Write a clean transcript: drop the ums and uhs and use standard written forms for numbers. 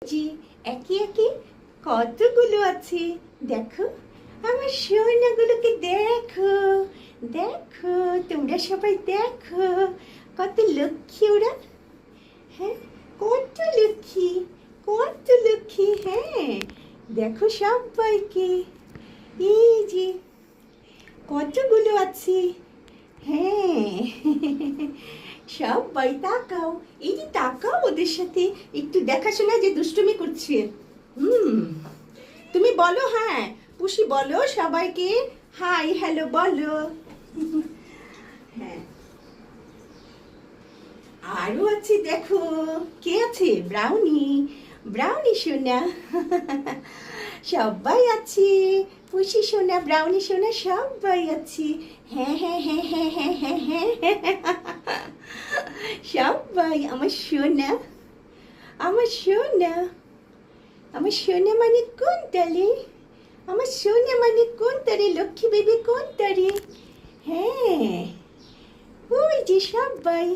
জি, একে একে কতগুলো আছে দেখো। আমার সোনাগুলোকে দেখো, দেখো তোমরা সবাই দেখো, কত লক্ষ্মী ওরা। হ্যাঁ, কত লক্ষ্মী, কত লক্ষ্মী। হ্যাঁ, দেখো সবাইকে, এই যে কতগুলো আছে। হ্যাঁ, সবাই তাকাও, এই যে তাকাও, ওদের সাথে একটু দেখাশোনা যে দুষ্টুমি করছে। তুমি বলো, হ্যাঁ পুষি বলো সবাইকে, হাই হ্যালো বলো। হ্যাঁ, আরো আছে দেখো, কে আছে? ব্রাউনি, ব্রাউনি সোনা। সবাই আছে, পুষি সোনা, ব্রাউনি সোনা, সবাই আছে। হ্যাঁ হ্যাঁ হ্যাঁ হ্যাঁ হ্যাঁ হ্যাঁ হ্যাঁ হ্যাঁ, সবাই আমার সোনা, আমার সোনা, আমার সোনা মানে কোন তালে? আমার সোনা মানে কোন তারে? লক্ষ্মী বেবি কোন তারে? হ্যাঁ, ওই যে সবাই।